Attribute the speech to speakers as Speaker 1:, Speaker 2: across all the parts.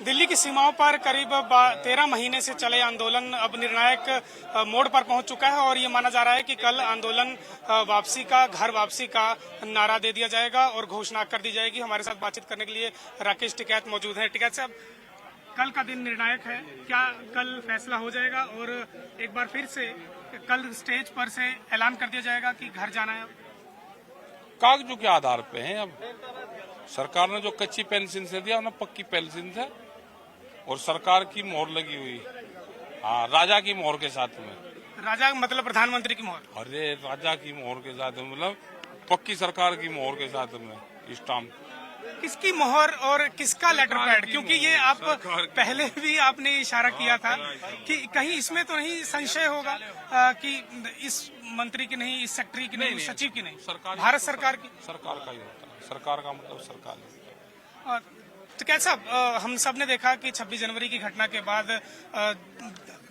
Speaker 1: दिल्ली की सीमाओं पर करीब 13 महीने से चले आंदोलन अब निर्णायक मोड़ पर पहुंच चुका है और ये माना जा रहा है कि कल आंदोलन वापसी का, घर वापसी का नारा दे दिया जाएगा और घोषणा कर दी जाएगी। हमारे साथ बातचीत करने के लिए राकेश टिकैत मौजूद हैं। टिकैत साहब, कल का दिन निर्णायक है, क्या कल फैसला हो जाएगा और एक बार फिर से कल स्टेज पर से ऐलान कर दिया जाएगा कि घर जाना है?
Speaker 2: कागजों के आधार पे हैं। अब सरकार ने जो कच्ची पेंशन से दिया ना, पक्की पेंशन है और सरकार की मोहर लगी हुई। हाँ, राजा की मोहर के साथ में।
Speaker 1: राजा मतलब प्रधानमंत्री की मोहर?
Speaker 2: अरे राजा की मोहर के साथ में, मतलब पक्की सरकार की मोहर के साथ में स्टाम्प।
Speaker 1: किसकी मोहर और किसका लेटर पैड? क्योंकि ये आप पहले भी आपने इशारा किया था कि कहीं इसमें तो नहीं संशय होगा कि इस मंत्री की नहीं, इस सेक्रेटरी की नहीं, सचिव की नहीं, भारत सरकार की?
Speaker 2: सरकार का ही होता है। सरकार का मतलब सरकार ही।
Speaker 1: तो कैसा हम सब ने देखा कि 26 जनवरी की घटना के बाद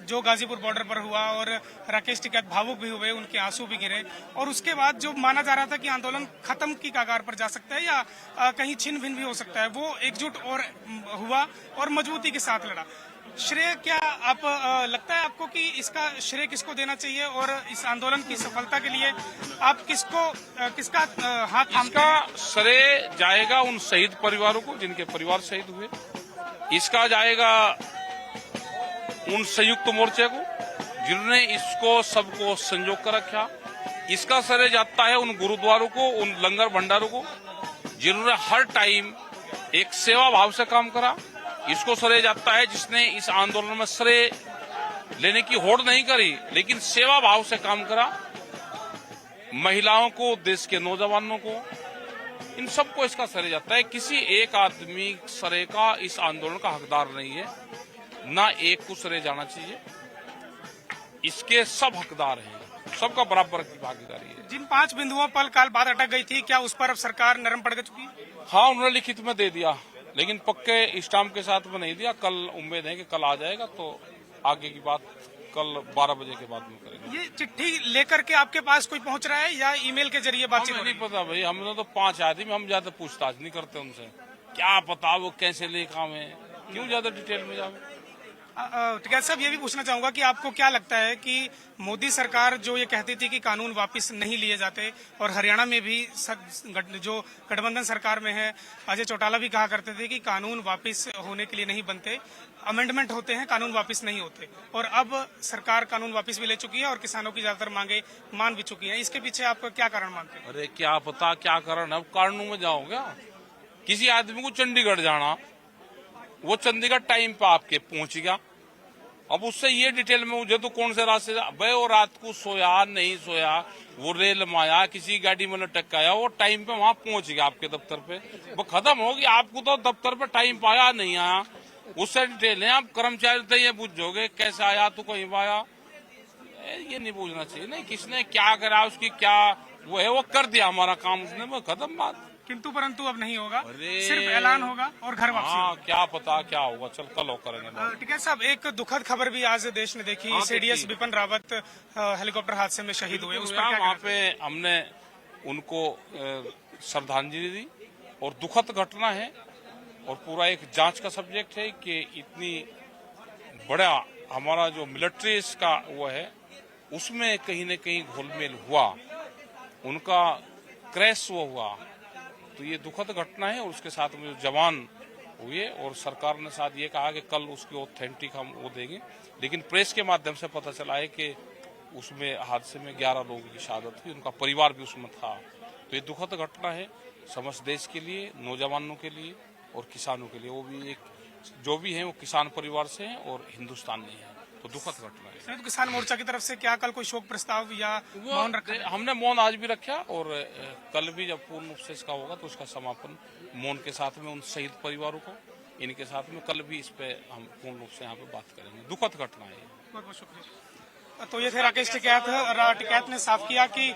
Speaker 1: जो गाजीपुर बॉर्डर पर हुआ और राकेश टिकैत भावुक भी हुए, उनके आंसू भी गिरे और उसके बाद जो माना जा रहा था कि आंदोलन खत्म की कगार पर जा सकता है या कहीं छिन्न भिन्न भी हो सकता है, वो एकजुट और हुआ और मजबूती के साथ लड़ा। श्रेय क्या आप लगता है आपको कि इसका श्रेय किसको देना चाहिए और इस आंदोलन की सफलता के लिए आप किसका हाथ थामते हैं?
Speaker 2: इसका श्रेय जाएगा उन शहीद परिवारों को जिनके परिवार शहीद हुए। इसका जाएगा उन संयुक्त मोर्चे को जिन्होंने इसको सबको संजो कर रखा। इसका श्रेय जाता है उन गुरुद्वारों को, उन लंगर भंडारों को जिन्होंने हर टाइम एक सेवा भाव से काम करा। इसको श्रेय जाता है जिसने इस आंदोलन में श्रेय लेने की होड़ नहीं करी लेकिन सेवा भाव से काम करा। महिलाओं को, देश के नौजवानों को, इन सबको इसका श्रेय जाता है। किसी एक आदमी श्रेय का इस आंदोलन का हकदार नहीं है, ना एक को श्रेय जाना चाहिए। इसके सब हकदार हैं, सबका बराबर की भागीदारी है।
Speaker 1: जिन 5 बिंदुओं पर कल बात अटक गई थी, क्या उस पर अब सरकार नरम पड़ चुकी है?
Speaker 2: हाँ, उन्होंने लिखित में दे दिया लेकिन पक्के स्टाम्प के साथ में नहीं दिया। कल उम्मीद है कि कल आ जाएगा, तो आगे की बात कल 12 बजे के बाद में करेंगे।
Speaker 1: ये चिट्ठी लेकर के आपके पास कोई पहुंच रहा है या ईमेल के जरिए बातचीत?
Speaker 2: हमें नहीं पता भाई, हमने तो 5 आदमी, हम ज्यादा पूछताछ नहीं करते उनसे। क्या पता वो कैसे लेखा में, क्यों ज्यादा डिटेल में जावे।
Speaker 1: टिकैत साहब, ये भी पूछना चाहूंगा कि आपको क्या लगता है कि मोदी सरकार जो ये कहती थी कि कानून वापस नहीं लिए जाते और हरियाणा में भी जो गठबंधन सरकार में है, अजय चौटाला भी कहा करते थे कि कानून वापस होने के लिए नहीं बनते, अमेंडमेंट होते हैं, कानून वापस नहीं होते, और अब सरकार कानून वापस भी ले चुकी है और किसानों की ज्यादातर मांगे मान भी चुकी है। इसके पीछे आप क्या कारण मानते हैं?
Speaker 2: अरे क्या पता क्या कारण है, अब कानून में जाओगे। किसी आदमी को चंडीगढ़ जाना, वो चंडीगढ़ टाइम पे आपके पहुंच गया। अब उससे ये डिटेल में मुझे तो कौन से रास्ते भाई, वो रात को सोया नहीं सोया, वो रेल में आया, किसी गाड़ी में लटक आया, वो टाइम पे वहां पहुंच गया आपके दफ्तर पे, वो खत्म होगी। आपको तो दफ्तर पे टाइम पे आया नहीं आया, उससे डिटेल है। आप कर्मचारी तो ये पूछोगे कैसे आया, तू कहीं आया, ये नहीं पूछना चाहिए। नहीं, किसने क्या करा, उसकी क्या वो है, वो कर दिया हमारा काम उसने, वो खत्म बात।
Speaker 1: किंतु परंतु अब नहीं होगा, सिर्फ ऐलान होगा और घर वापसी।
Speaker 2: हाँ, क्या पता क्या होगा, चल कल हो करेंगे।
Speaker 1: टिकैत साहब, एक दुखद खबर भी आज देश ने देखी। सीडीएस विपिन रावत हेलीकॉप्टर हादसे में शहीद हुए, उस पर क्या?
Speaker 2: वहाँ पे हमने उनको श्रद्धांजलि दी और दुखद घटना है और पूरा एक जांच का सब्जेक्ट है कि इतनी बड़ा हमारा जो मिलिट्री इसका वो है, उसमें कहीं न कहीं घोलमेल हुआ, उनका क्रैश वो हुआ, तो ये दुखद घटना है। और उसके साथ में जो जवान हुए, और सरकार ने साथ ये कहा कि कल उसकी ऑथेंटिक हम वो देंगे, लेकिन प्रेस के माध्यम से पता चला है कि उसमें हादसे में 11 लोगों की शहादत हुई, उनका परिवार भी उसमें था। तो ये दुखद घटना है समस्त देश के लिए, नौजवानों के लिए और किसानों के लिए। वो भी एक जो भी है वो किसान परिवार से हैं और हिंदुस्तान में है, तो दुखद घटना है।
Speaker 1: तो किसान मोर्चा की तरफ से क्या कल कोई शोक प्रस्ताव या मौन रखा?
Speaker 2: हमने मौन आज भी रखा और कल भी जब पूर्ण रूप से इसका होगा तो उसका समापन मौन के साथ में उन शहीद परिवारों को, इनके साथ में कल भी इस पे हम पूर्ण रूप से यहाँ पे बात करेंगे। दुखद घटना है।
Speaker 1: बहुत बहुत शुक्रिया। तो ये थे राकेश टिकैत ने साफ किया कि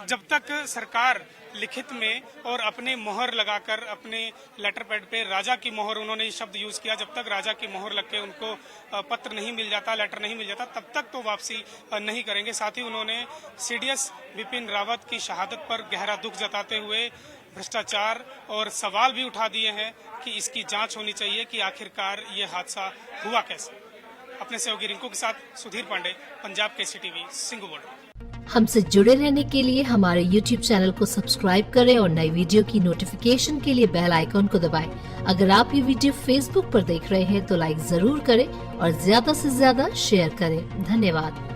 Speaker 1: जब तक सरकार लिखित में और अपने मोहर लगाकर, अपने लेटर पैड पे राजा की मोहर, उन्होंने ये शब्द यूज किया, जब तक राजा की मोहर लग के उनको पत्र नहीं मिल जाता, लेटर नहीं मिल जाता, तब तक तो वापसी नहीं करेंगे। साथ ही उन्होंने सीडीएस विपिन रावत की शहादत पर गहरा दुख जताते हुए भ्रष्टाचार और सवाल भी उठा दिए हैं कि इसकी जांच होनी चाहिए कि आखिरकार ये हादसा हुआ कैसे। अपने सहयोगी रिंकू के साथ सुधीर पांडे, पंजाब केसरी टीवी, सिंघू बॉर्डर।
Speaker 3: हमसे जुड़े रहने के लिए हमारे YouTube चैनल को सब्सक्राइब करें और नई वीडियो की नोटिफिकेशन के लिए बेल आइकॉन को दबाएं। अगर आप ये वीडियो Facebook पर देख रहे हैं तो लाइक जरूर करें और ज्यादा से ज्यादा शेयर करें। धन्यवाद।